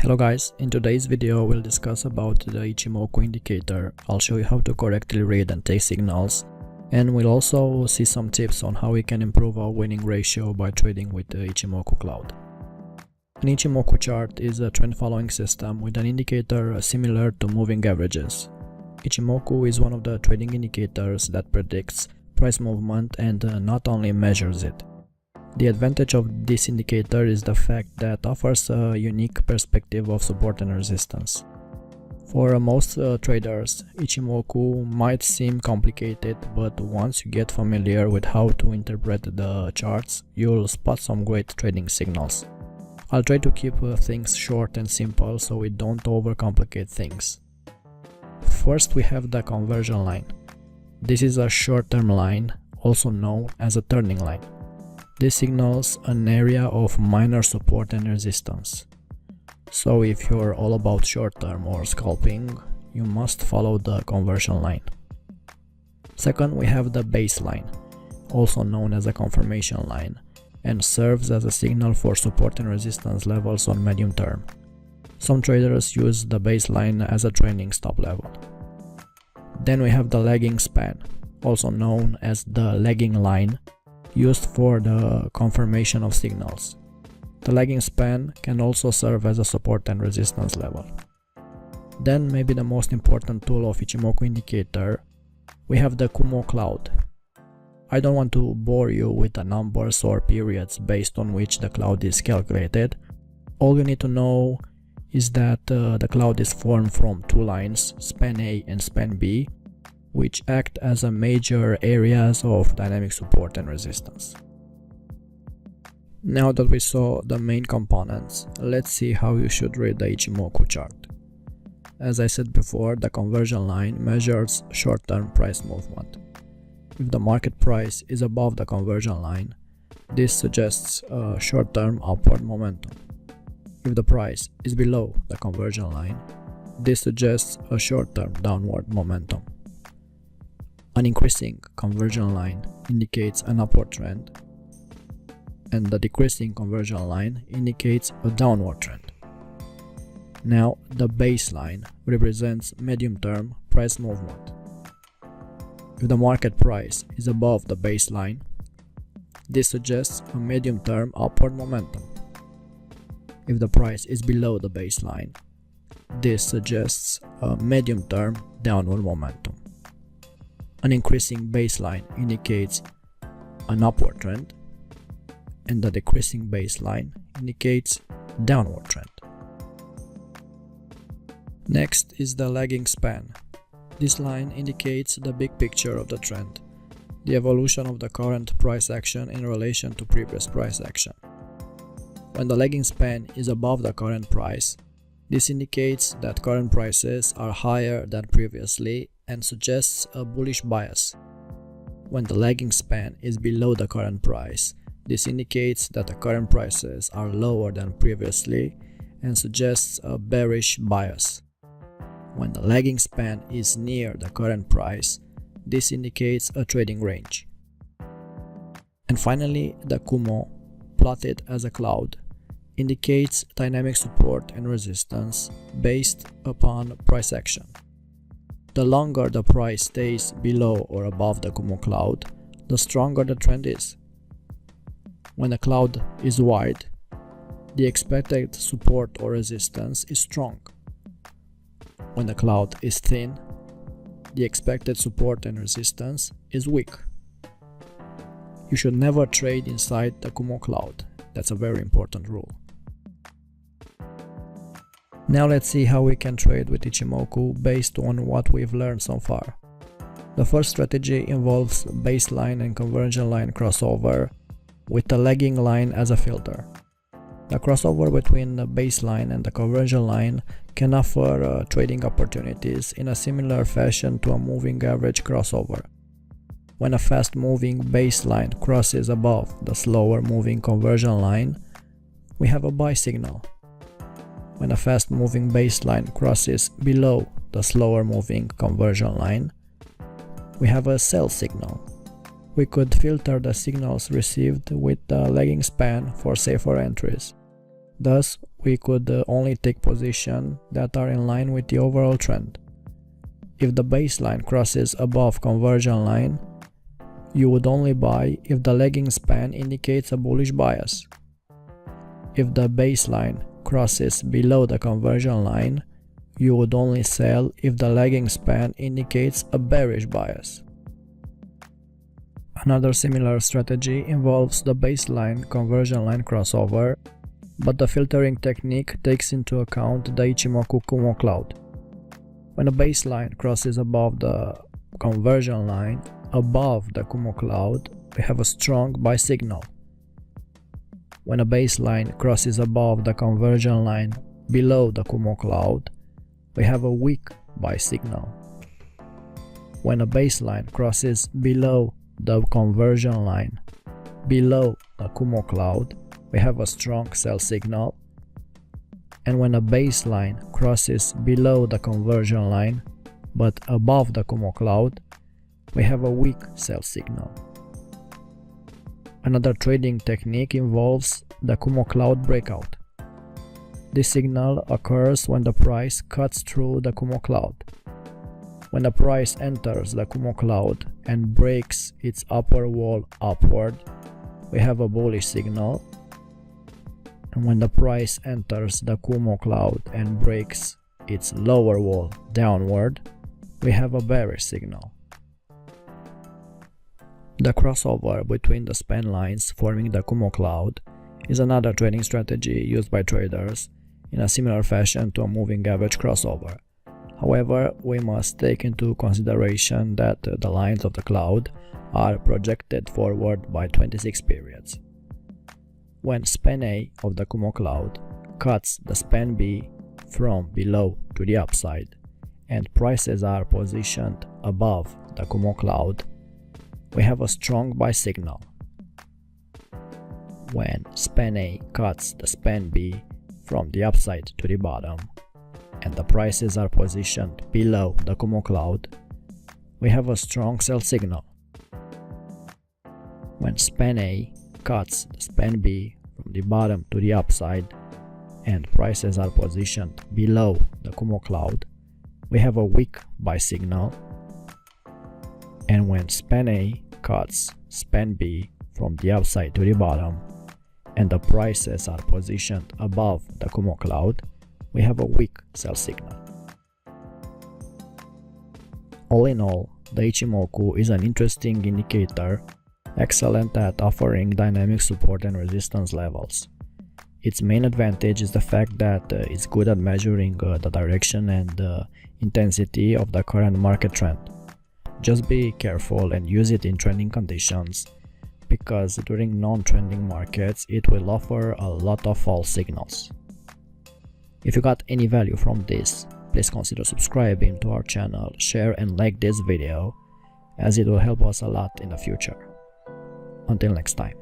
Hello guys, in today's video we'll discuss about the Ichimoku indicator. I'll show you how to correctly read and take signals, and we'll also see some tips on how we can improve our winning ratio by trading with the Ichimoku cloud. An Ichimoku chart is a trend following system with an indicator similar to moving averages. Ichimoku is one of the trading indicators that predicts price movement and not only measures it. The advantage of this indicator is the fact that offers a unique perspective of support and resistance. For most traders, Ichimoku might seem complicated, but once you get familiar with how to interpret the charts, you'll spot some great trading signals. I'll try to keep things short and simple so we don't overcomplicate things. First, we have the conversion line. This is a short-term line, also known as a turning line. This signals an area of minor support and resistance. So if you're all about short-term or scalping, you must follow the conversion line. Second, we have the baseline, also known as a confirmation line, and serves as a signal for support and resistance levels on medium term. Some traders use the baseline as a trailing stop level. Then we have the lagging span, also known as the lagging line, used for the confirmation of signals. The lagging span can also serve as a support and resistance level. Then, maybe the most important tool of Ichimoku indicator, we have the Kumo cloud. I don't want to bore you with the numbers or periods based on which the cloud is calculated. All you need to know is that the cloud is formed from two lines, span A and span B, which act as a major areas of dynamic support and resistance. Now that we saw the main components, let's see how you should read the Ichimoku chart. As I said before, the conversion line measures short-term price movement. If the market price is above the conversion line, this suggests a short-term upward momentum. If the price is below the conversion line, this suggests a short-term downward momentum. An increasing conversion line indicates an upward trend, and the decreasing conversion line indicates a downward trend. Now, the baseline represents medium-term price movement. If the market price is above the baseline, this suggests a medium-term upward momentum. If the price is below the baseline, this suggests a medium-term downward momentum. An increasing baseline indicates an upward trend, and the decreasing baseline indicates downward trend. Next is the lagging span. This line indicates the big picture of the trend, the evolution of the current price action in relation to previous price action. When the lagging span is above the current price, this indicates that current prices are higher than previously and suggests a bullish bias. When the lagging span is below the current price, this indicates that the current prices are lower than previously and suggests a bearish bias. When the lagging span is near the current price, this indicates a trading range. And finally, the Kumo, plotted as a cloud, indicates dynamic support and resistance based upon price action. The longer the price stays below or above the Kumo cloud, the stronger the trend is. When the cloud is wide, the expected support or resistance is strong. When the cloud is thin, the expected support and resistance is weak. You should never trade inside the Kumo cloud. That's a very important rule. Now let's see how we can trade with Ichimoku based on what we've learned so far. The first strategy involves baseline and conversion line crossover with the lagging line as a filter. The crossover between the baseline and the conversion line can offer trading opportunities in a similar fashion to a moving average crossover. When a fast moving baseline crosses above the slower moving conversion line, we have a buy signal. When a fast moving baseline crosses below the slower moving conversion line, we have a sell signal. We could filter the signals received with the lagging span for safer entries. Thus, we could only take positions that are in line with the overall trend. If the baseline crosses above conversion line, you would only buy if the lagging span indicates a bullish bias. If the baseline crosses below the conversion line, you would only sell if the lagging span indicates a bearish bias. Another similar strategy involves the baseline conversion line crossover, but the filtering technique takes into account the Ichimoku Kumo cloud. When a baseline crosses above the conversion line above the Kumo cloud, we have a strong buy signal. When a baseline crosses above the conversion line below the Kumo cloud, we have a weak buy signal. When a baseline crosses below the conversion line below the Kumo cloud, we have a strong sell signal. And when a baseline crosses below the conversion line but above the Kumo cloud, we have a weak sell signal. Another trading technique involves the Kumo cloud breakout. This signal occurs when the price cuts through the Kumo cloud. When the price enters the Kumo cloud and breaks its upper wall upward, we have a bullish signal. And when the price enters the Kumo cloud and breaks its lower wall downward, we have a bearish signal. The crossover between the span lines forming the Kumo cloud is another trading strategy used by traders in a similar fashion to a moving average crossover. However, we must take into consideration that the lines of the cloud are projected forward by 26 periods. When span A of the Kumo cloud cuts the span B from below to the upside and prices are positioned above the Kumo cloud, we have a strong buy signal. When span A cuts the span B from the upside to the bottom and the prices are positioned below the Kumo cloud, we have a strong sell signal. When span A cuts the span B from the bottom to the upside and prices are positioned below the Kumo cloud, we have a weak buy signal. And when span A cuts span B from the upside to the bottom and the prices are positioned above the Kumo cloud, we have a weak sell signal. All in all, the Ichimoku is an interesting indicator, excellent at offering dynamic support and resistance levels. Its main advantage is the fact that it's good at measuring the direction and intensity of the current market trend. Just be careful and use it in trending conditions, because during non-trending markets it will offer a lot of false signals. If you got any value from this, please consider subscribing to our channel, share and like this video, as it will help us a lot in the future. Until next time.